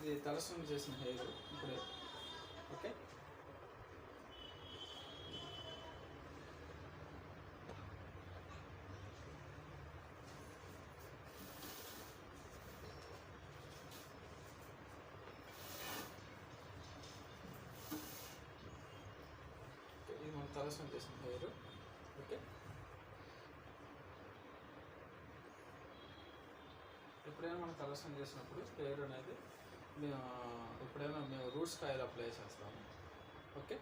ఇది తలస్నానం చేసిన హెయిర్ ఇప్పుడే. ఓకే, ఇది మనం తలస్నానం చేసిన హెయిర్. ఓకే, ఎప్పుడైనా మనం తలస్నానం చేసినప్పుడు హెయిర్ అనేది ఎప్పుడైనా మేము రూట్స్ ఆయిల్ అప్లై చేస్తాము. ఓకే,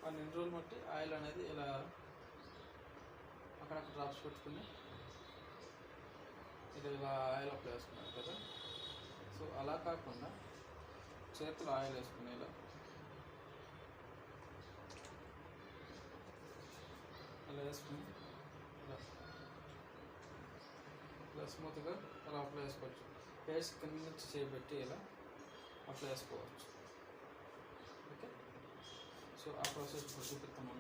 ఆ 2 రోజులు బట్టి ఆయిల్ అనేది ఇలా అక్కడక్కడ డ్రాప్స్ పెట్టుకుని ఇలా ఆయిల్ అప్లై చేసుకున్నారు కదా. సో అలా కాకుండా చేతులు ఆయిల్ వేసుకుని ఇలా వేసుకుని ఇలా స్మూత్గా అలా అప్లై చేసుకోవచ్చు. హెయిర్స్ కింద నుంచి చేయబెట్టి ఇలా అప్లై చేసుకోవచ్చు. ఓకే, సో ఆ ప్రాసెస్ ఇప్పుడు చూపిస్తాము.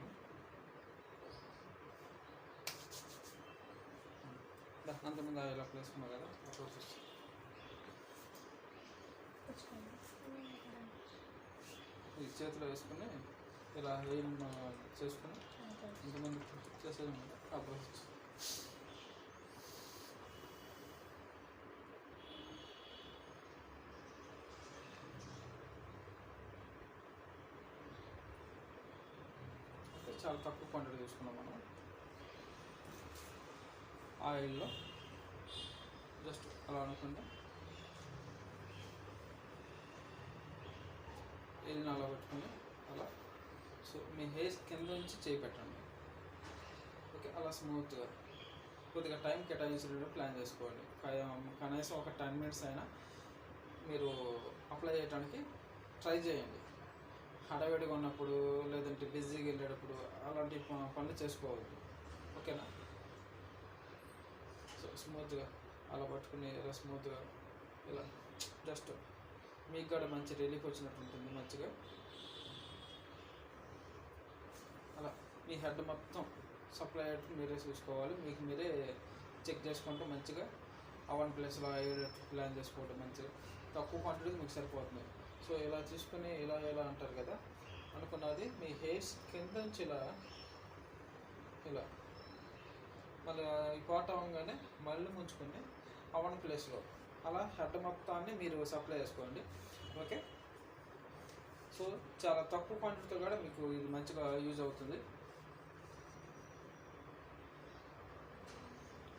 అంతమంది ఆయిల్ అప్లై చేసుకున్నారు కదా, ఆ ప్రాసెస్ ఈ చేతిలో వేసుకుని ఇలా హెయిర్ చేసుకుని ఇంతమంది చేసేది ఆ ప్రాసెస్. చాలా తక్కువ క్వాంటిటీ తీసుకున్నాం మనం ఆయిల్లో. జస్ట్ అలా అనుకుంటే ఎల్లిని అలా పెట్టుకుని అలా. సో మీ హెయిర్ కింద నుంచి చేయి పెట్టండి. ఓకే, అలా స్మూత్గా కొద్దిగా టైం కేటాయించేటప్పుడు ప్లాన్ చేసుకోండి. కనీసం ఒక 10 minutes అయినా మీరు అప్లై చేయడానికి ట్రై చేయండి. హడావిడిగా ఉన్నప్పుడు లేదంటే బిజీగా వెళ్ళేటప్పుడు అలాంటి పనులు చేసుకోవద్దు. ఓకేనా. సో స్మూత్గా అలా పట్టుకుని ఇలా స్మూత్గా ఇలా జస్ట్ మీకు కూడా మంచి రిలీఫ్ వచ్చినట్టు ఉంటుంది. మంచిగా అలా మీ హెడ్ మొత్తం సప్లై అయ్యేటట్టు మీరే చూసుకోవాలి. మీకు మీరే చెక్ చేసుకుంటూ మంచిగా అవన్ ప్లేస్లో అయ్యేటట్టు ప్లాన్ చేసుకోవడం. మంచిగా తక్కువ క్వాంటిటీ మీకు సరిపోతుంది. సో ఇలా తీసుకుని ఇలా ఇలా అంటారు కదా అనుకున్నది మీ హెయిర్స్ కింద నుంచి ఇలా ఇలా మళ్ళీ ఈ కోట అవ్వగానే మళ్ళీ ముంచుకొని అవన్ ప్లేస్లో అలా హెడ్ మొత్తాన్ని మీరు సప్లై చేసుకోండి. ఓకే, సో చాలా తక్కువ క్వాంటిటీతో కూడా మీకు ఇది మంచిగా యూజ్ అవుతుంది.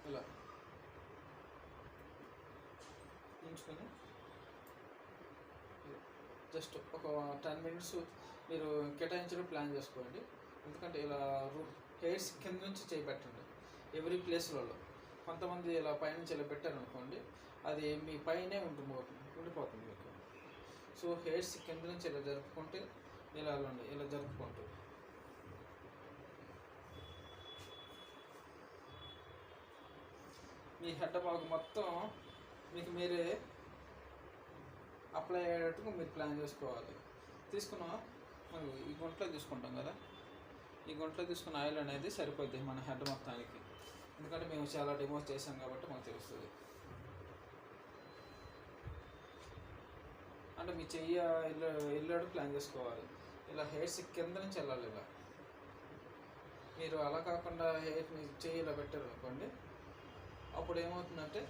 ఇలా ఉంచుకొని జస్ట్ ఒక 10 minutes మీరు కేటాయించడం ప్లాన్ చేసుకోండి. ఎందుకంటే ఇలా హెయిర్స్ కింద నుంచి చేయబెట్టండి ఎవ్రీ ప్లేస్లలో. కొంతమంది ఇలా పైనుంచి ఇలా పెట్టారనుకోండి, అది మీ పైనే ఉండిపోతుంది మీకు. సో హెయిర్స్ కింద నుంచి ఇలా జరుపుకుంటే ఇలా ఇలా జరుపుకుంటూ మీ హెడ్ భాగం మొత్తం మీకు మీరే అప్లై అయ్యేటట్టుగా మీరు ప్లాన్ చేసుకోవాలి. తీసుకున్న మనం ఈ గుంట్లో తీసుకుంటాం కదా, ఈ గుంటలో తీసుకున్న ఆయిల్ అనేది సరిపోద్ది మన హెడ్ మొత్తానికి. ఎందుకంటే మేము చాలా డెమోస్ చేసాం కాబట్టి మాకు తెలుస్తుంది. అంటే మీ చెయ్యి వెళ్ళాడు ప్లాన్ చేసుకోవాలి. ఇలా హెయిర్స్ కింద నుంచి వెళ్ళాలి. ఇలా మీరు అలా కాకుండా హెయిర్ని చెయ్యి ఇలా పెట్టారు అనుకోండి, అప్పుడు ఏమవుతుందంటే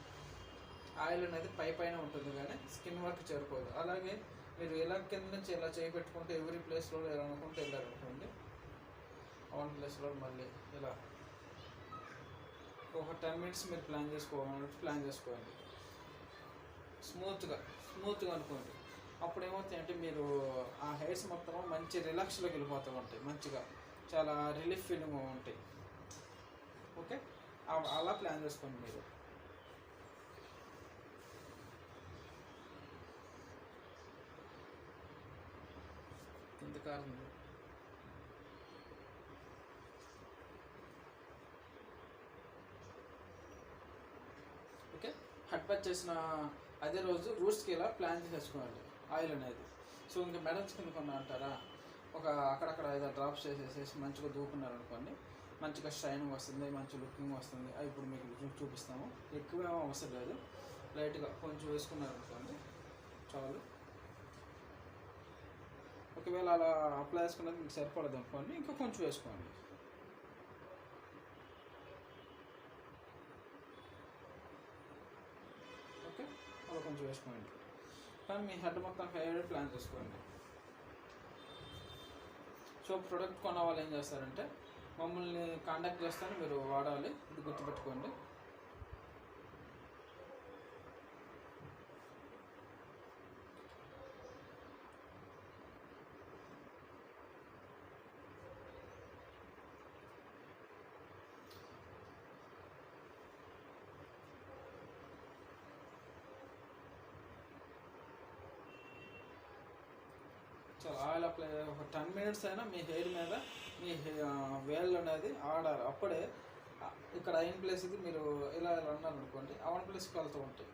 ఆయిల్ అనేది పైన ఉంటుంది కానీ స్కిన్ వరకు చేరుకోదు. అలాగే మీరు ఇలా కింద నుంచి ఇలా చేయి పెట్టుకుంటే ఎవరి ప్లేస్లో ఇలా అనుకుంటే వెళ్ళారు అనుకోండి, వన్ ప్లేస్లో మళ్ళీ ఇలా ఒక 10 minutes మీరు ప్లాన్ చేసుకోండి స్మూత్గా అనుకోండి. అప్పుడు ఏమవుతాయంటే మీరు ఆ హెయిర్స్ మొత్తం మంచి రిలాక్స్లోకి వెళ్ళిపోతూ ఉంటాయి, మంచిగా చాలా రిలీఫ్ ఫీలింగ్ ఉంటాయి. ఓకే, అలా ప్లాన్ చేసుకోండి మీరు. ఇంతకాలం ఓకే, హెడ్ ప్యాచ్ చేసిన అదే రోజు రూట్స్కి ఇలా ప్లాన్ చేసుకోండి ఆయిల్ అనేది. సో ఇంకా మెడల్స్ కింద కొన్నా అంటారా, ఒక అక్కడక్కడ ఏదో డ్రాప్స్ చేసేసి మంచిగా దూకున్నారు అనుకోండి, మంచిగా షైనింగ్ వస్తుంది, మంచి లుకింగ్ వస్తుంది. అది ఇప్పుడు మీకు చూపిస్తాము. ఎక్కువ ఏమో అవసరం లేదు, లైట్గా కొంచెం వేసుకున్నారు అనుకోండి చాలు. ఒకవేళ అలా అప్లై చేసుకున్నది మీకు సరిపడదు అనుకోండి, ఇంకా కొంచెం వేసుకోండి. ఓకే, అలా కొంచెం వేసుకోండి. కానీ మీ హెడ్ మొత్తం హెయిర్ ప్లాన్ చేసుకోండి. సో ప్రోడక్ట్ కొన్న వాళ్ళు ఏం చేస్తారంటే మమ్మల్ని కాంటాక్ట్ చేస్తాను, మీరు వాడాలి, ఇది గుర్తుపెట్టుకోండి. చాలా ఆయిల్ అప్లై ఒక 10 minutes అయినా మీ హెయిర్ మీద మీ వేళ్ళు అనేది ఆడాలి. అప్పుడే ఇక్కడ అయిన ప్లేస్ ఇది మీరు ఇలా అన్నారు అనుకోండి, అవన్ ప్లేస్కి వెళ్తూ ఉంటాయి.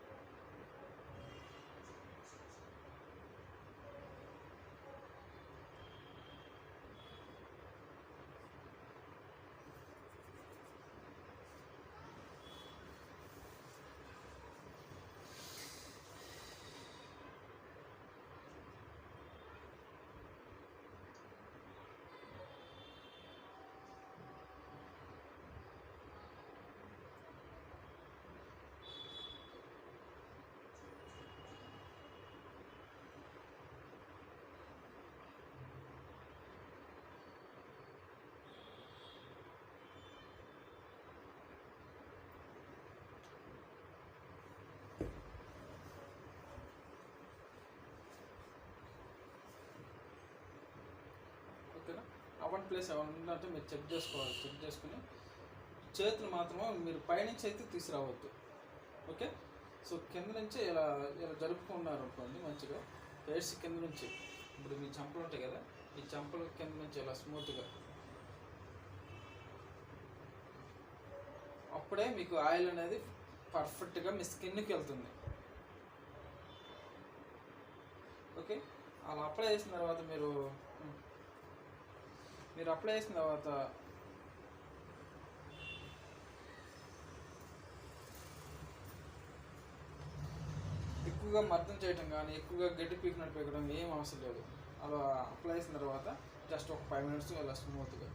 ఓకేనా, అవన్ ప్లేస్ ఏమైనా ఉందంటే మీరు చెక్ చేసుకోవాలి. చెక్ చేసుకుని చేతులు మాత్రమే మీరు పైనుంచి అయితే తీసుకురావద్దు. ఓకే, సో కింద నుంచి ఇలా ఇలా జరుపుకున్నారు అనుకోండి మంచిగా, హెయిర్స్ కింద నుంచి. ఇప్పుడు మీ చంపలు ఉంటాయి కదా, ఈ చంపలు కింద నుంచి ఇలా స్మూత్గా, అప్పుడే మీకు ఆయిల్ అనేది పర్ఫెక్ట్గా మీ స్కిన్కి వెళ్తుంది. ఓకే, అలా అప్లై చేసిన తర్వాత మీరు అప్లై చేసిన తర్వాత ఎక్కువగా మర్దం చేయటం కానీ ఎక్కువగా గడ్డి పీకినట్టు పీకడం ఏం అవసరం లేదు. అలా అప్లై చేసిన తర్వాత జస్ట్ ఒక 5 minutes ఇలా స్మూత్గా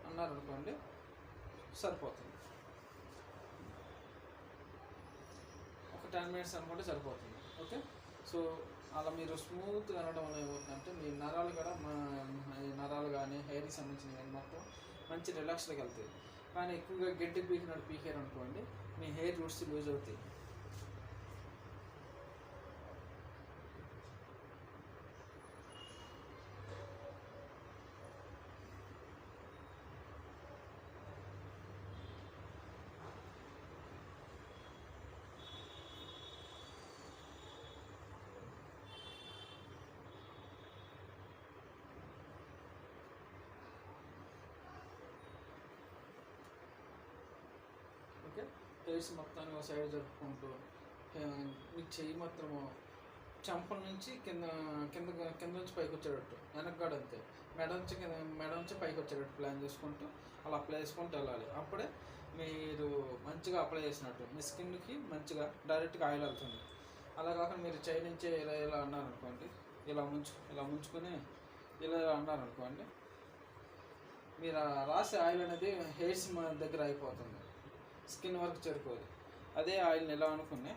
అన్నారు అనుకోండి, సరిపోతుంది. ఒక 10 minutes అనుకుంటే సరిపోతుంది. ఓకే, సో అలా మీరు స్మూత్గా అనడం వల్ల ఏమవుతుందంటే మీ నరాలు కూడా నరాలు కానీ హెయిర్కి సంబంధించినవి మొత్తం మంచి రిలాక్స్లోకి వెళ్తాయి. కానీ ఎక్కువగా గడ్డి పీకారు అనుకోండి, మీ హెయిర్ రూట్స్ లూజ్ అవుతాయి. ఓకే, హెయిర్స్ మొత్తాన్ని ఒక సైడ్ జరుపుకుంటూ మీ చెయ్యి మాత్రము చెంపల నుంచి కింద కింద కింద నుంచి పైకి వచ్చేటట్టు, వెనకగాడు అంతే, మెడ నుంచి పైకి వచ్చేటట్టు ప్లాన్ చేసుకుంటూ అలా అప్లై చేసుకుంటూ వెళ్ళాలి. అప్పుడే మీరు మంచిగా అప్లై చేసినట్టు మీ స్కిన్కి మంచిగా డైరెక్ట్గా ఆయిల్ వెళ్తుంది. అలా కాకుండా మీరు చేయి నుంచే ఇలా అన్నారనుకోండి, ఇలా ముంచుకొని ఇలా అన్నారనుకోండి, మీరు రాసే ఆయిల్ అనేది హెయిర్స్ దగ్గర అయిపోతుంది, స్కిన్ వరకు చేరుకోదు. అదే ఆయిల్ని ఎలా అనుకునే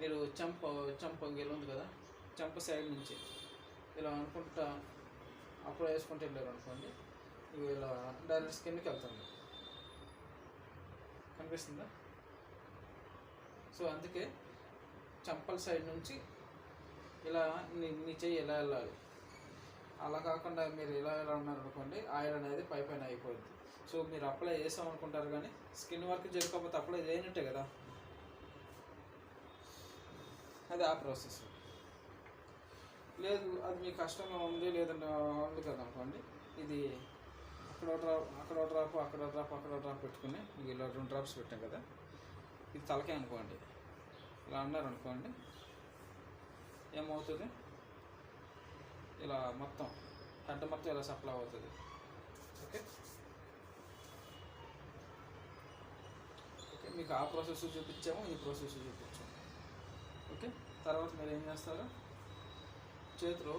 మీరు చెంప గెలు ఉంది కదా, చెంప సైడ్ నుంచి ఇలా అనుకుంటా అప్లై వేసుకుంటూ వెళ్ళారు అనుకోండి, ఇవి ఇలా డైరెక్ట్ స్కిన్కి వెళ్తుంది. కనిపిస్తుందా? సో అందుకే చెంపల సైడ్ నుంచి ఇలా నీ చెయ్యి ఎలా వెళ్ళాలి. అలా కాకుండా మీరు ఇలా ఉన్నారనుకోండి, ఆయిల్ అనేది పైన అయిపోయింది. సో మీరు అప్లై చేసామనుకుంటారు కానీ స్కిన్ వర్క్ జరగకపోతే అప్లై చేయనట్టే కదా. అది ఆ ప్రాసెస్. లేదు అది మీకు కష్టంగా ఉంది లేదంటే ఉంది కదా అనుకోండి, ఇది అక్కడ డ్రాప్ పెట్టుకుని ఇలా 2 డ్రాప్స్ పెట్టాం కదా, ఇది తలకే అనుకోండి, ఇలా అన్నారనుకోండి, ఏమవుతుంది, ఇలా మొత్తం హెడ్ మొత్తం ఇలా సప్లై అవుతుంది. ఓకే, మీకు ఆ ప్రాసెస్ చూపించాము, ఈ ప్రాసెస్ చూపించాము. ఓకే, తర్వాత మీరు ఏం చేస్తారు, చేతిలో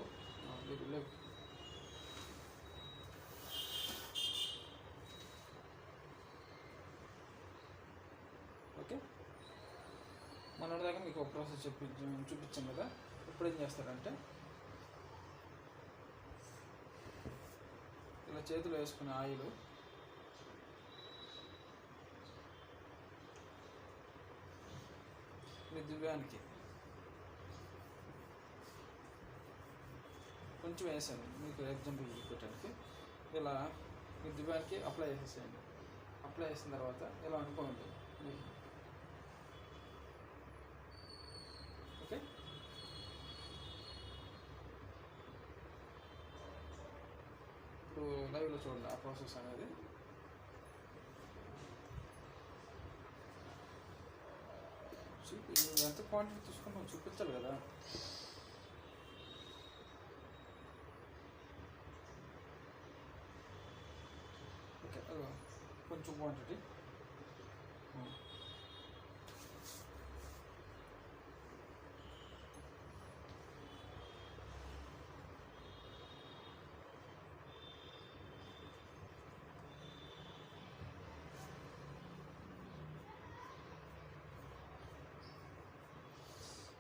ఓకే, మొన్నటిదాకా మీకు ఒక ప్రాసెస్ చూపించాం కదా. ఇప్పుడు ఏం చేస్తారంటే ఇలా చేతిలో వేసుకునే ఆయిల్ మీ దివ్యానికి కొంచెం వేసాను, మీకు ఎగ్జాంపుల్ చూపించడానికి. ఇలా మీ దివ్యానికి అప్లై చేసేసేయండి. అప్లై చేసిన తర్వాత ఇలా అనుకోండి. ఓకే, ఇప్పుడు లైవ్లో చూడండి ఆ ప్రాసెస్ అనేది. ఎంత క్వాంటిటీ తీసుకున్నావు చూపించాలి కదా. ఓకే, కొంచెం క్వాంటిటీ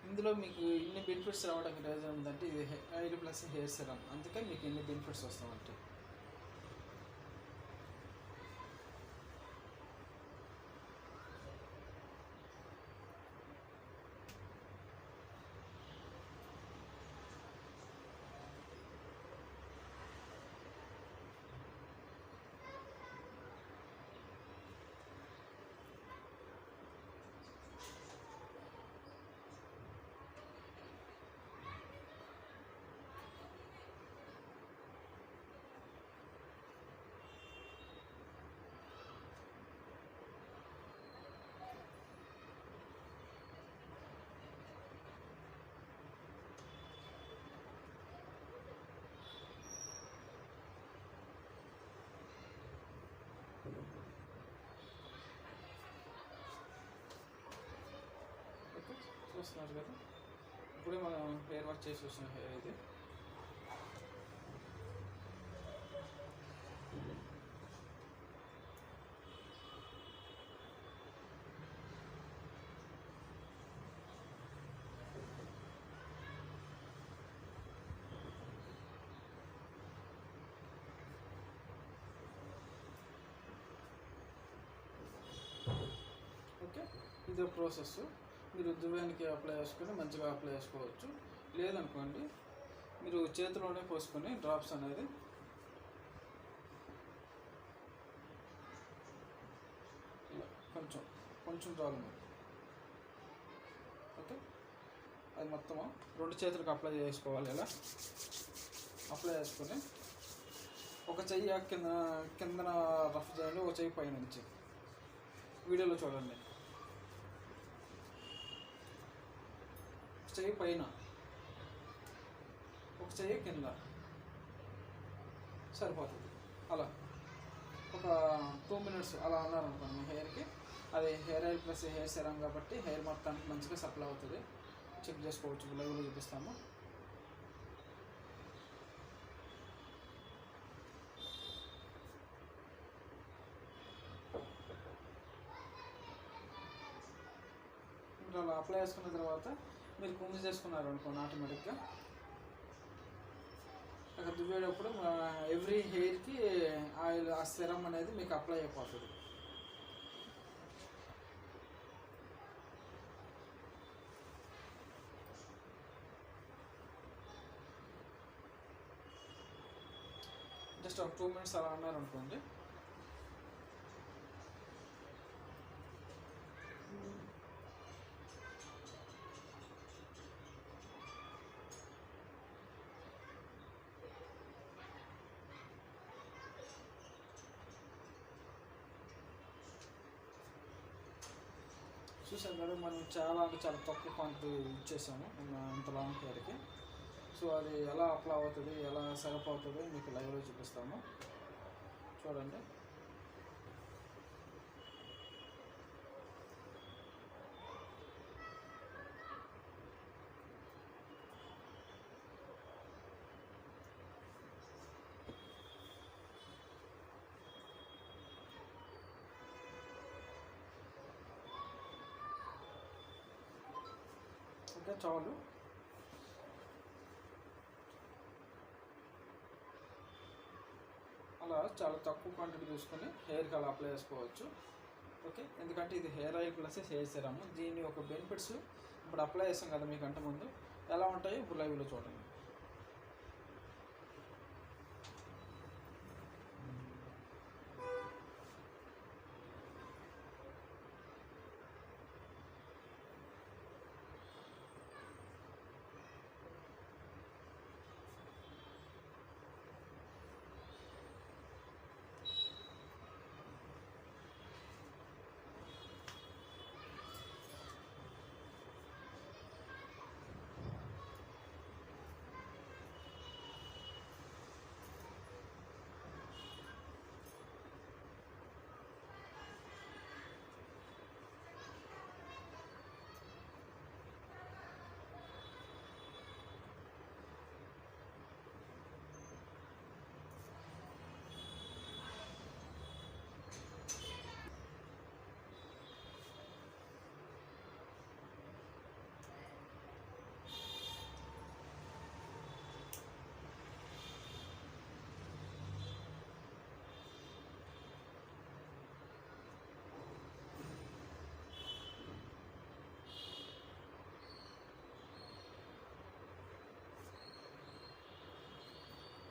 ఇందులో మీకు ఇన్ని బెనిఫిట్స్ రావడానికి రీజన్ ఉందంటే ఇది ఆయిల్ ప్లస్ హెయిర్ సెరమ్, అందుకే మీకు ఇన్ని బెనిఫిట్స్ వస్తామంటే. చూస్తున్నారు కదా, ఇప్పుడే మనం హెయిర్ వాష్ చేసి వస్తున్న హెయిర్ ఇది. ఓకే, ఇదే ప్రాసెస్. మీరు దువ్యానికి అప్లై చేసుకొని మంచిగా అప్లై చేసుకోవచ్చు. లేదనుకోండి మీరు చేతిలోనే పోసుకొని డ్రాప్స్ అనేది ఇలా కొంచెం చాలు మీరు. ఓకే, అది మొత్తము 2 చేతులకు అప్లై చేసుకోవాలి. ఇలా అప్లై చేసుకొని ఒక చెయ్యి కిందన రఫ్ చేయండి, ఒక చెయ్యి పైనుంచి. వీడియోలో చూడండి. చెయ్యి పైన, ఒక చెయ్యి కింద సరిపోతుంది. అలా ఒక 2 minutes అలా అన్నారనుకోండి మీ హెయిర్కి, అది hair oil plus hair serum కాబట్టి హెయిర్ మొత్తానికి మంచిగా సప్లై అవుతుంది. చెక్ చేసుకోవచ్చు, లైవ్లో చూపిస్తాము. ఇంకా అలా అప్లై చేసుకున్న తర్వాత మీరు కుంగి చేసుకున్నారు అనుకోండి, ఆటోమేటిక్గా అక్కడ దువ్వేటప్పుడు ఎవ్రీ హెయిర్కి ఆయిల్, ఆ సెరం అనేది మీకు అప్లై అయిపోతుంది. జస్ట్ ఒక 2 minutes అలా అన్నారు అనుకోండి. చూసాం కదా, మనం చాలా తక్కువ క్వాంటిటీ యూజ్ చేసాము ఇంత లాంగ్ హెయిర్కి. సో అది ఎలా అప్లై అవుతుంది, ఎలా సెరప్ అవుతుంది మీకు లైవ్లో చూపిస్తాము, చూడండి. ఇంకా చాలు. అలా చాలా తక్కువ క్వాంటిటీ తీసుకొని హెయిర్కి అలా అప్లై చేసుకోవచ్చు. ఓకే, ఎందుకంటే ఇది hair oil plus hair serum. దీని ఒక బెనిఫిట్స్ ఇప్పుడు అప్లై చేస్తాం కదా మీకంటే ముందు, ఎలా ఉంటాయో ఇప్పుడు లైవ్లో చూడండి.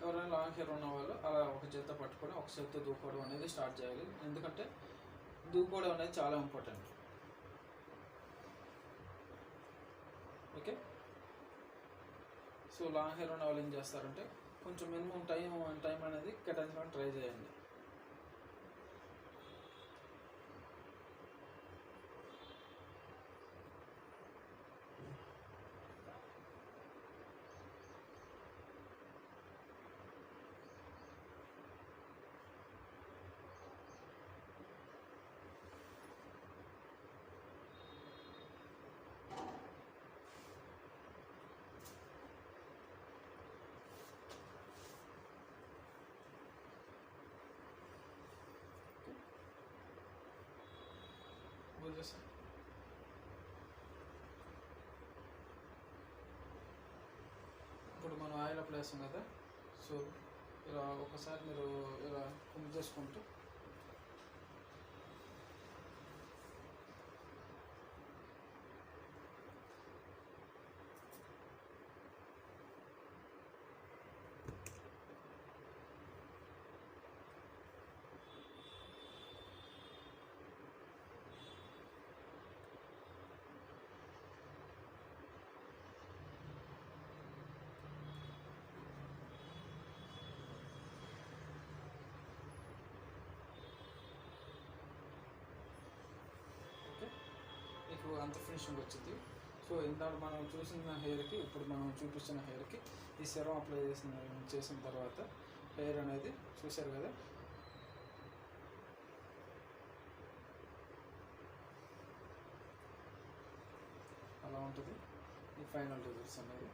ఎవరైనా లాంగ్ హెయిర్ ఉన్న వాళ్ళు అలా ఒక చేత్తో పట్టుకొని ఒక చేత్తో దూకోవడం అనేది స్టార్ట్ చేయాలి. ఎందుకంటే దూకోవడం అనేది చాలా important. Okay, so long hair ఉన్న వాళ్ళు ఏం చేస్తారంటే కొంచెం మినిమం టైం అనేది కేటాయించడానికి ట్రై చేయండి. ఇప్పుడు మనం ఆయిల్ అప్లై చేస్తాం కదా, సో ఇలా ఒకసారి మీరు ఇలా కుంభ చేసుకుంటూ అంత ఫినిషింగ్ వచ్చింది. సో ఇందాక మనం చూసిన హెయిర్కి ఇప్పుడు మనం చూపిస్తున్న హెయిర్కి ఈ సెరం అప్లై చేసిన తర్వాత హెయిర్ అనేది చూశారు కదా, అలా ఉంటుంది ఈ ఫైనల్ రిజల్ట్స్ అనేది.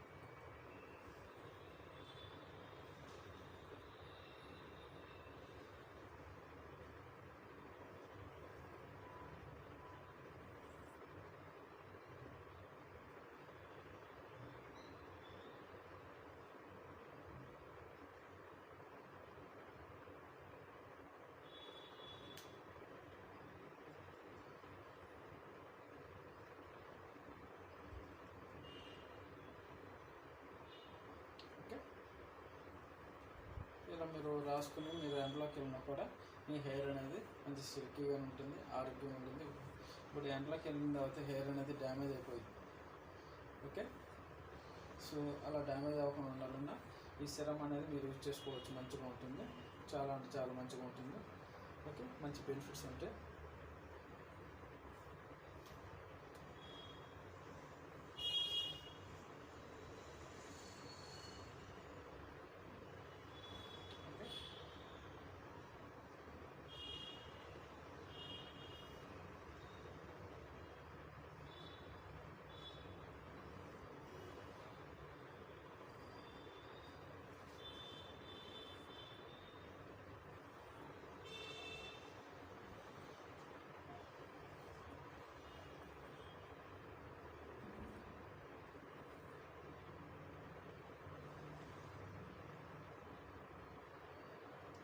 ఇలా మీరు రాసుకుని మీరు ఎండలోకి వెళ్ళినా కూడా మీ హెయిర్ అనేది మంచి సిల్కీగా ఉంటుంది, ఆరోగ్యంగా ఉంటుంది. ఇప్పుడు ఎండలోకి వెళ్ళిన తర్వాత హెయిర్ అనేది డ్యామేజ్ అయిపోయింది. ఓకే, సో అలా డ్యామేజ్ అవ్వకుండా ఉండాలన్నా ఈ సిరం అనేది మీరు యూజ్ చేసుకోవచ్చు, మంచిగా ఉంటుంది, చాలా అంటే చాలా మంచిగా ఉంటుంది. ఓకే, మంచి బెనిఫిట్స్ ఉంటాయి.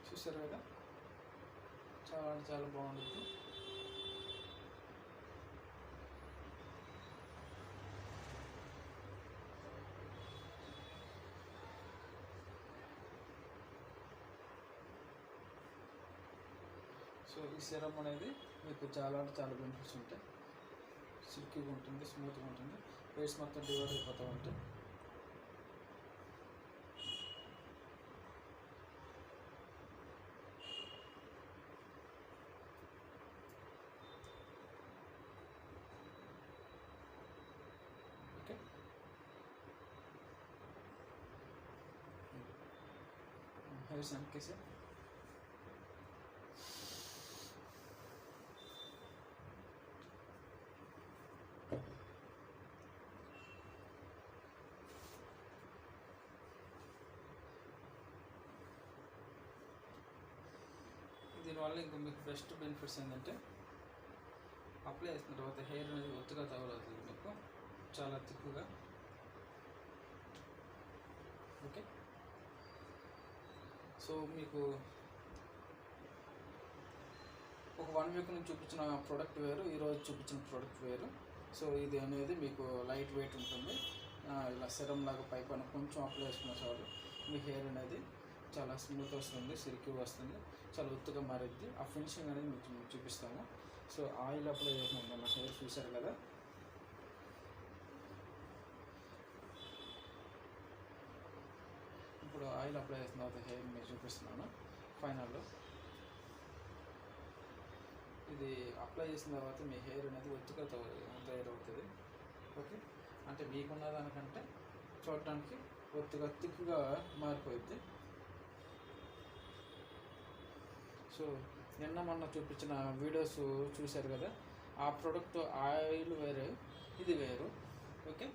చూసారు కదా, చాలా అంటే చాలా బాగుంటుంది. సో ఈ సిరం అనేది మీకు చాలా అంటే చాలా బెనిఫిట్స్ ఉంటాయి. సిల్కీగా ఉంటుంది, స్మూత్గా ఉంటుంది, హెయిర్స్ మొత్తం డివైడ్ అయిపోతూ ఉంటాయి. ఓకే, హెయిర్స్ వెనకేసి దీనివల్ల ఇంకా మీకు బెస్ట్ బెనిఫిట్స్ ఏంటంటే అప్లై చేసిన తర్వాత హెయిర్ అనేది ఒత్తుగా తగులుతుంది మీకు, చాలా థిక్గా. ఓకే, సో మీకు ఒక 1 వీక్ నుంచి చూపించిన ప్రోడక్ట్ వేరు, ఈరోజు చూపించిన ప్రోడక్ట్ వేరు. సో ఇది అనేది మీకు లైట్ వెయిట్ ఉంటుంది. ఇలా సిరం లాగా పైపైన కొంచెం అప్లై చేసుకున్న చాలు మీ హెయిర్ అనేది చాలా స్మూత్ వస్తుంది, సిల్కీ వస్తుంది, చాలా ఒత్తుగా మారిద్ది. ఆ ఫినిషింగ్ అనేది మీకు చూపిస్తాము. సో ఆయిల్ అప్లై చేసిన నా హెయిర్ చూసారు కదా, ఇప్పుడు ఆయిల్ అప్లై చేసిన తర్వాత హెయిర్ మీకు చూపిస్తున్నాను ఫైనల్లో. ఇది అప్లై చేసిన తర్వాత మీ హెయిర్ అనేది ఒత్తుగా తయారవుతుంది. ఓకే, అంటే మీకున్న దానికంటే చూడటానికి ఒత్తుగా థిక్గా మారిపోయింది. సో నిన్న మొన్న చూపించిన వీడియోస్ చూశారు కదా, ఆ ప్రోడక్ట్ ఆయిల్ వేరే, ఇది వేరు. ఓకే,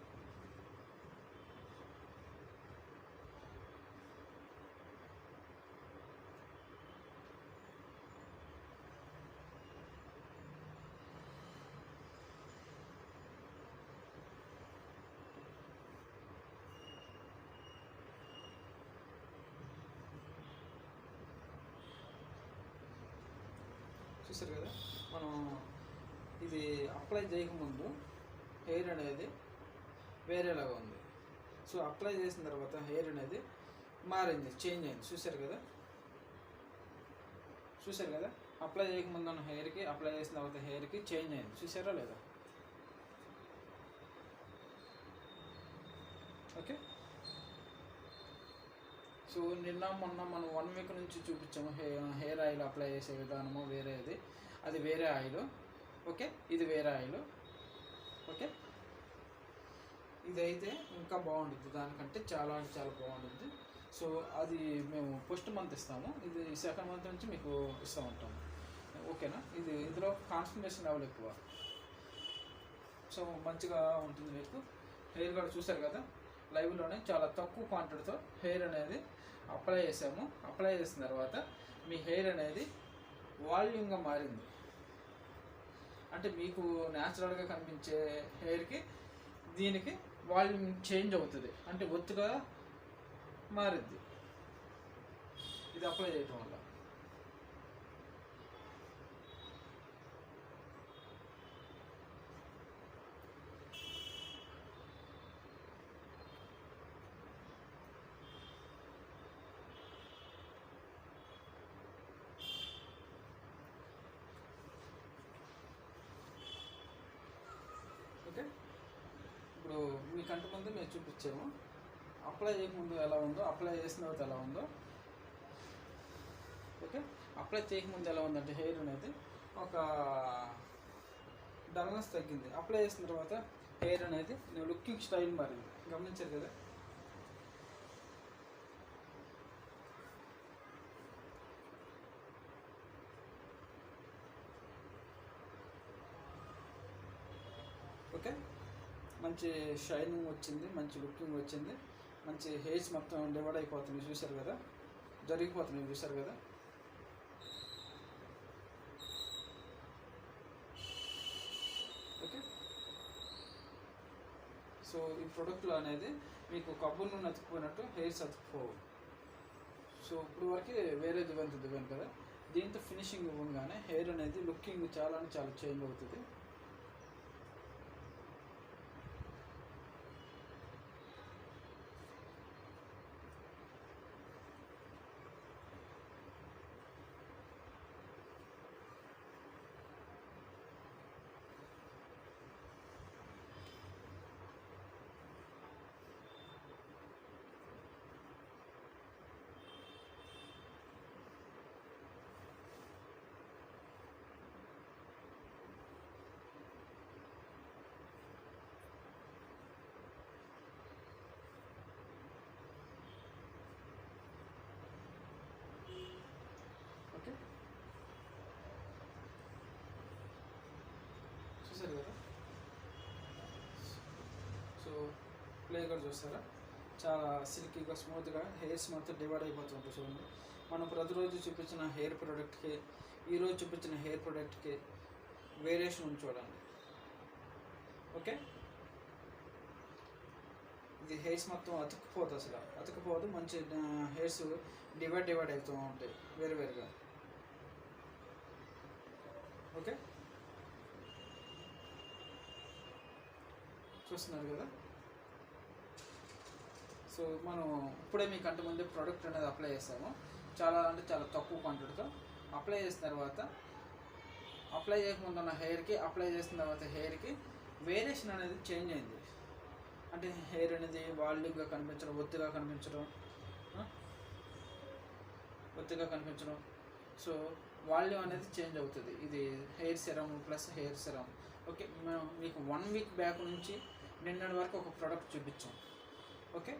చూసారు కదా, మనం ఇది అప్లై చేయకముందు హెయిర్ అనేది వేరేలాగా ఉంది. సో అప్లై చేసిన తర్వాత హెయిర్ అనేది మారింది, చేంజ్ అయింది. చూసారు కదా, చూసారు కదా, అప్లై చేయకముందు ఉన్న హెయిర్కి అప్లై చేసిన తర్వాత హెయిర్కి చేంజ్ అయింది. చూసారా లేదా? ఓకే, సో నిన్న మొన్న మనం 1 వీక్ నుంచి చూపించాము హెయిర్ ఆయిల్ అప్లై చేసే విధానము వేరేది, అది వేరే ఆయిల్. ఓకే, ఇది వేరే ఆయిల్. ఓకే, ఇదైతే ఇంకా బాగుంటుంది, దానికంటే చాలా అంటే చాలా బాగుంటుంది. సో అది మేము ఫస్ట్ మంత్ ఇస్తాము, ఇది సెకండ్ మంత్ నుంచి మీకు ఇస్తూ ఉంటాము. ఓకేనా? ఇందులో కాన్సన్ట్రేషన్ లెవెల్ ఎక్కువ, సో మంచిగా ఉంటుంది మీకు. హెయిర్ కూడా చూసారు కదా, లైవ్లోనే చాలా తక్కువ క్వాంటిటీతో హెయిర్ అనేది అప్లై చేసాము. అప్లై చేసిన తర్వాత మీ హెయిర్ అనేది వాల్యూమ్గా మారింది. అంటే మీకు న్యాచురల్గా కనిపించే హెయిర్కి దీనికి వాల్యూమ్ చేంజ్ అవుతుంది, అంటే ఒత్తుగా మారిద్ది ఇది అప్లై చేయటం వల్ల. ఓకే, ఇప్పుడు మీ కంటి ముందు మేము చూపించాము. అప్లై చేయకముందు ఎలా ఉందో, అప్లై చేసిన తర్వాత ఎలా ఉందో. ఓకే, అప్లై చేయకముందు ఎలా ఉందంటే హెయిర్ అనేది ఒక డల్నెస్ తగ్గింది. అప్లై చేసిన తర్వాత హెయిర్ అనేది లుకింగ్ స్టైల్ మారింది, గమనించారు కదా. ఓకే, మంచి షైనింగ్ వచ్చింది, మంచి లుకింగ్ వచ్చింది, మంచి హెయిర్స్ మొత్తం డివైడ్ అయిపోతుంది, చూసారు కదా, జరిగిపోతుంది, చూసారు కదా. ఓకే, సో ఈ ప్రొడక్ట్లో అనేది మీకు కొబ్బరి నూనె అతుక్కుపోయినట్టు హెయిర్స్ అతుక్కుపోవు. సో ఇప్పుడు వరకు వేరే దివ్యాను కదా, దీంతో ఫినిషింగ్ ఇవ్వగానే హెయిర్ అనేది లుకింగ్ చాలా అంటే చాలా చేంజ్ అవుతుంది. ఓకే, చూసారు కదా. సో ప్లే కూడా చూస్తారా, చాలా సిల్కీగా స్మూత్గా హెయిర్స్ మొత్తం డివైడ్ అయిపోతుంటుంది. చూడండి, మనం ప్రతిరోజు చూపించిన హెయిర్ ప్రోడక్ట్కి ఈరోజు చూపించిన హెయిర్ ప్రోడక్ట్కి వేరియేషన్ ఉంది చూడండి. ఓకే, ఇది హెయిర్స్ మొత్తం అతుక్కుపోదు, అసలు అతుక్కుపోదు, మంచి హెయిర్స్ డివైడ్ అవుతూ ఉంటాయి వేరువేరుగా. ఓకే, చూస్తున్నారు కదా. సో మనం ఇప్పుడే మీ కంటి ముందే ప్రోడక్ట్ అనేది అప్లై చేస్తాము, చాలా అంటే చాలా తక్కువ క్వాంటిటీతో. అప్లై చేసిన తర్వాత అప్లై చేయకముందు ఉన్న హెయిర్కి అప్లై చేసిన తర్వాత హెయిర్కి వేరియేషన్ అనేది చేంజ్ అయింది. అంటే హెయిర్ అనేది వాల్యూమ్గా కనిపించడం, ఒత్తిగా కనిపించడం. సో వాల్యూమ్ అనేది చేంజ్ అవుతుంది. ఇది hair serum plus hair serum. Okay, మేము మీకు 1 వీక్ బ్యాక్ నుంచి నిన్నటి వరకు ఒక ప్రోడక్ట్ చూపించాం. ఓకే,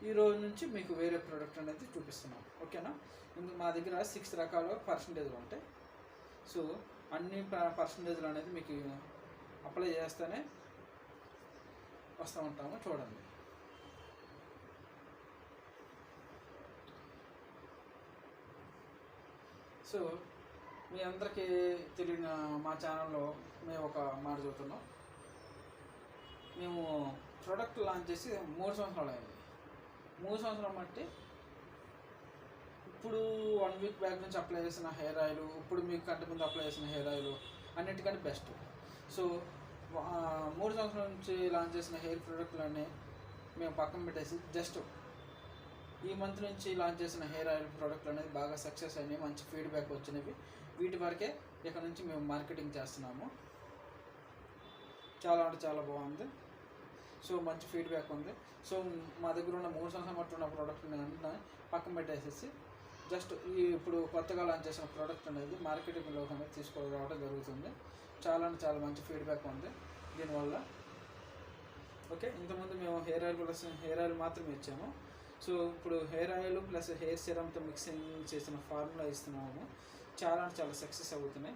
ఈ రోజు నుంచి మీకు వేరే ప్రోడక్ట్ అనేది చూపిస్తున్నాం. ఓకేనా, మా దగ్గర 6 రకాల పర్సంటేజ్లు ఉంటాయి. సో అన్ని పర్సంటేజ్లు అనేది మీకు అప్లై చేస్తేనే వస్తూ ఉంటాము, చూడండి. సో మీ అందరికీ తెలియని మా ఛానల్లో మేము ఒక మాట చెబుతున్నాం. మేము ప్రోడక్ట్ లాంచ్ చేసి 3 సంవత్సరాలు అయింది. 3 సంవత్సరాలు బట్టి ఇప్పుడు 1 వీక్ బ్యాక్ నుంచి అప్లై చేసిన హెయిర్ ఆయిల్, ఇప్పుడు మీకు కంటి ముందు అప్లై చేసిన హెయిర్ ఆయిల్ అన్నిటికంటే బెస్ట్. సో 3 సంవత్సరాల నుంచి లాంచ్ చేసిన హెయిర్ ప్రోడక్ట్లన్నీ మేము పక్కన పెట్టేసి జస్ట్ ఈ మంత్ నుంచి లాంచ్ చేసిన హెయిర్ ఆయిల్ ప్రోడక్ట్లు అనేది బాగా సక్సెస్ అయినాయి, మంచి ఫీడ్బ్యాక్ వచ్చినవి. వీటి వరకే ఇక్కడ నుంచి మేము మార్కెటింగ్ చేస్తున్నాము. చాలా అంటే చాలా బాగుంది. సో మంచి ఫీడ్బ్యాక్ ఉంది. సో మా దగ్గర ఉన్న 3 సంవత్సరాల మట్టు ఉన్న ప్రోడక్ట్ని పక్కన పెట్టేసేసి జస్ట్ ఈ ఇప్పుడు కొత్తగా లాంచ్ చేసిన ప్రోడక్ట్ అనేది మార్కెటింగ్లోకి అనేది తీసుకురావడం జరుగుతుంది. చాలా అంటే చాలా మంచి ఫీడ్బ్యాక్ ఉంది దీనివల్ల. ఓకే, ఇంతకుముందు మేము hair oil plus hair oil మాత్రమే ఇచ్చాము. సో ఇప్పుడు హెయిర్ ఆయిల్ ప్లస్ హెయిర్ సిరమ్తో మిక్సింగ్ చేసిన ఫార్ములా ఇస్తున్నాము. చాలా అంటే చాలా సక్సెస్ అవుతున్నాయి.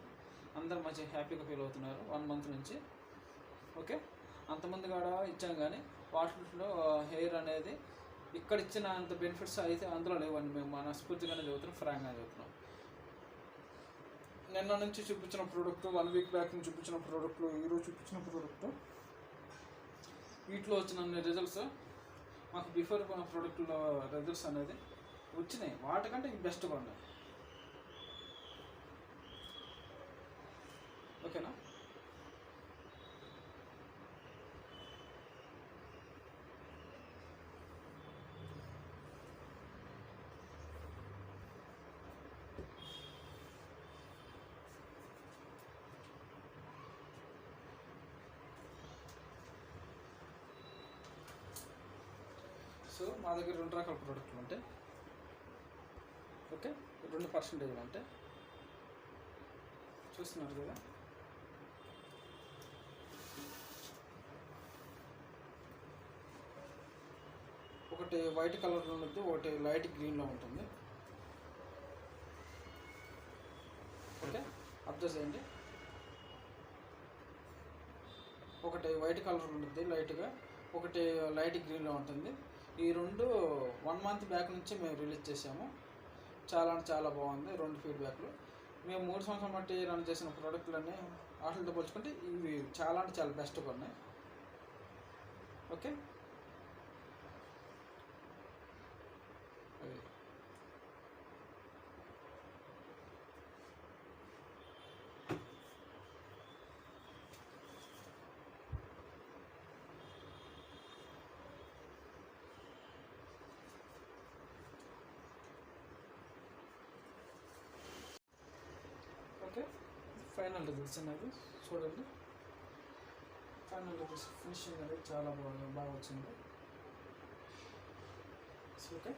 అందరూ మంచి హ్యాపీగా ఫీల్ అవుతున్నారు 1 మంత్ నుంచి. ఓకే, అంతమంది కూడా ఇచ్చాం కానీ వాటిలో హెయిర్ అనేది ఇక్కడ ఇచ్చిన అంత బెనిఫిట్స్ అయితే అందులో లేవండి. మేము మనస్ఫూర్తిగానే చదువుతున్నాం, ఫ్రాంక్గా చదువుతున్నాం. నిన్న నుంచి చూపించిన ప్రోడక్ట్, 1 వీక్ బ్యాక్ నుంచి చూపించిన ప్రోడక్ట్లు, ఈరోజు చూపించిన ప్రోడక్ట్, వీటిలో వచ్చిన రిజల్ట్స్ మాకు బిఫోర్ కొన్న ప్రోడక్ట్లో రిజల్ట్స్ అనేది వచ్చినాయి. వాటికంటే ఇవి బెస్ట్గా ఉన్నాయి. ఓకేనా? సో మా దగ్గర 2 రకాల ప్రోడక్ట్లు ఉంటాయి. ఓకే, 2% ఉంటాయి. చూస్తున్నారు కదా, ఒకటి వైట్ కలర్లో ఉంటుంది, ఒకటి లైట్ గ్రీన్లో ఉంటుంది. ఓకే, అబ్జర్వ్ చేయండి. ఒకటి వైట్ కలర్ ఉంటుంది లైట్గా, ఒకటి లైట్ గ్రీన్లో ఉంటుంది. ఈ 2 1 మంత్ బ్యాక్ నుంచి మేము రిలీజ్ చేసాము. చాలా అంటే చాలా బాగుంది 2 ఫీడ్బ్యాక్లు. మేము 3 సంవత్సరాల బట్టి రన్ చేసిన ప్రోడక్ట్లన్నీ వాటితో పోల్చుకుంటే ఇవి చాలా అంటే చాలా బెస్ట్గా ఉన్నాయి. ఓకే, ఓకే, ఫైనల్ రిజల్ట్స్ అనేది చూడండి. ఫైనల్ రిజల్ట్స్ ఫినిషింగ్ అనేది చాలా బాగా వచ్చింది. ఓకే,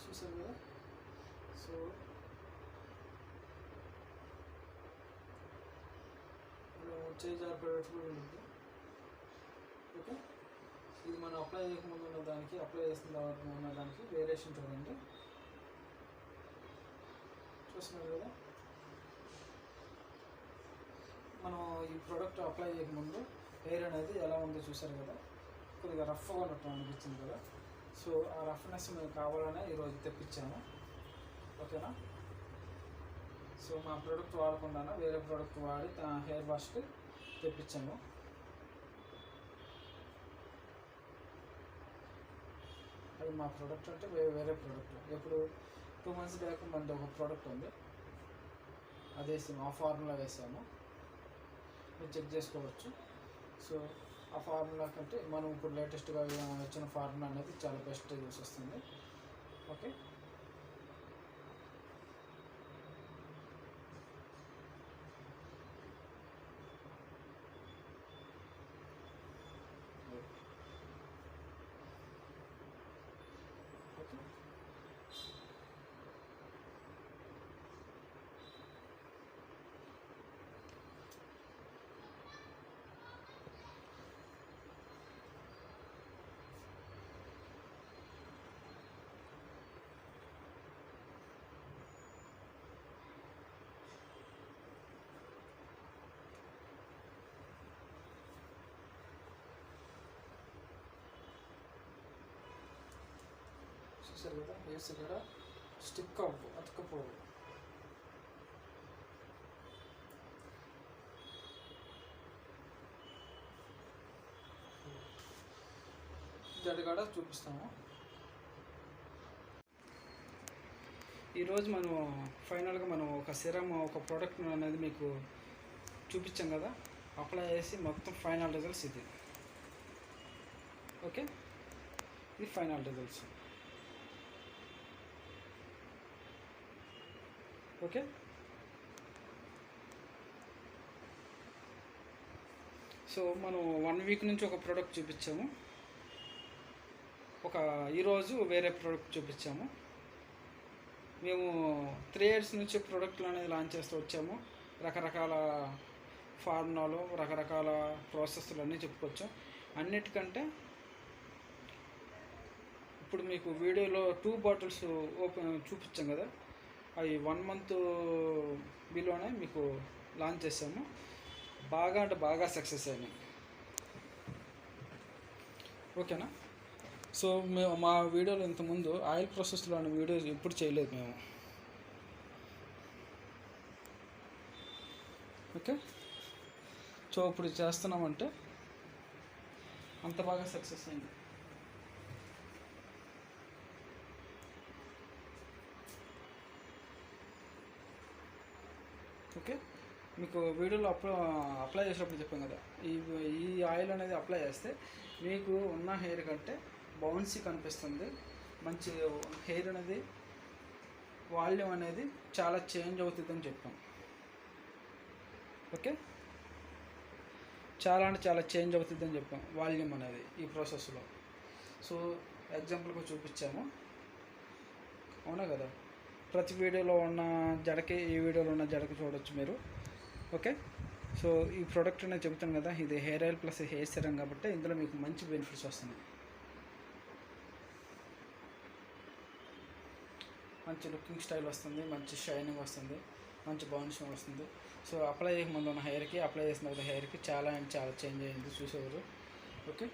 చూసారు కదా. సో చేంజ్ ఆపరేటర్ కూడా ఉంటుంది. ఓకే, ఇది మనం అప్లై చేయకముందు ఉన్న దానికి, అప్లై చేసిన తర్వాత ఉన్న దానికి వేరియేషన్ చూడండి. చూస్తున్నారు కదా, మనం ఈ ప్రోడక్ట్ అప్లై చేయకముందు హెయిర్ అనేది ఎలా ఉందో చూసారు కదా, కొద్దిగా రఫ్గా ఉన్నట్టు అనిపించింది కదా. సో ఆ రఫ్నెస్ మేము కావాలనే ఈరోజు తెప్పించాము. ఓకేనా? సో మా ప్రోడక్ట్ వాడకుండా వేరే ప్రోడక్ట్ వాడి హెయిర్ వాష్కి తెప్పించాము. అది మా ప్రోడక్ట్ అంటే వేరే ప్రోడక్ట్. ఇప్పుడు 2 మంత్స్ బ్యాక్ మనది ఒక ప్రోడక్ట్ ఉంది, అది వేసాము. ఆ ఫార్ములా వేసాము, మీరు చెక్ చేసుకోవచ్చు. సో ఆ ఫార్ములా కంటే మనం ఇప్పుడు లేటెస్ట్గా వచ్చిన ఫార్ములా అనేది చాలా బెస్ట్ యూస్ వస్తుంది. ఓకే, చూసారు కదా, హెయిర్స్ కూడా స్టిక్ అవ్వు, అతుకపోవు. జడ కూడా చూపిస్తాము. ఈరోజు మనం ఫైనల్గా మనం ఒక సిరమ్, ఒక ప్రోడక్ట్ అనేది మీకు చూపించాం కదా, అప్లై చేసి మొత్తం ఫైనల్ రిజల్ట్స్ ఇది. ఓకే, ఇది ఫైనల్ రిజల్ట్స్. ఓకే. సో మనం 1 వీక్ నుంచి ఒక ప్రోడక్ట్ చూపించాము, ఈరోజు వేరే ప్రోడక్ట్ చూపించాము. మేము 3 years నుంచి ప్రోడక్ట్లు అనేది లాంచ్ చేస్తూ వచ్చాము. రకరకాల ఫార్ములాలు, రకరకాల ప్రాసెస్లు అన్నీ చెప్పుకోవచ్చు. అన్నిటికంటే ఇప్పుడు మీకు వీడియోలో 2 బాటిల్స్ చూపించాం కదా, అవి 1 month బిలోనే మీకు లాంచ్ చేసాము. బాగా అంటే బాగా సక్సెస్ అయినాయి. ఓకేనా. సో మేము మా వీడియోలో ఇంతకుముందు ఆయిల్ ప్రాసెస్లో అనే వీడియో ఎప్పుడు చేయలేదు మేము. ఓకే. సో ఇప్పుడు చేస్తున్నామంటే అంత బాగా సక్సెస్ అయింది. ఓకే. మీకు వీడియోలో అప్లై చేసినప్పుడు చెప్పాం కదా, ఈ ఆయిల్ అనేది అప్లై చేస్తే మీకు ఉన్న హెయిర్ కంటే బౌన్సీ కనిపిస్తుంది. మంచి హెయిర్ అనేది వాల్యూమ్ అనేది చాలా చేంజ్ అవుతుందని చెప్పాం. ఓకే. చాలా అంటే చాలా చేంజ్ అవుతుందని చెప్పాం వాల్యూమ్ అనేది ఈ ప్రాసెస్లో. సో ఎగ్జాంపుల్గా చూపించాము, అవునా కదా. ప్రతి వీడియోలో ఉన్న జడకి ఈ వీడియోలో ఉన్న జడకి చూడవచ్చు మీరు. ఓకే. సో ఈ ప్రోడక్ట్ నేను చెబుతాను కదా, ఇది hair oil plus hair serum కాబట్టి ఇందులో మీకు మంచి బెనిఫిట్స్ వస్తున్నాయి. మంచి లుకింగ్ స్టైల్ వస్తుంది, మంచి షైనింగ్ వస్తుంది, మంచి బౌన్సింగ్ వస్తుంది. సో అప్లై చేయక ముందు ఉన్న హెయిర్కి, అప్లై చేసిన తర్వాత హెయిర్కి చాలా అండ్ చాలా చేంజ్ అయ్యింది చూసేవారు. ఓకే.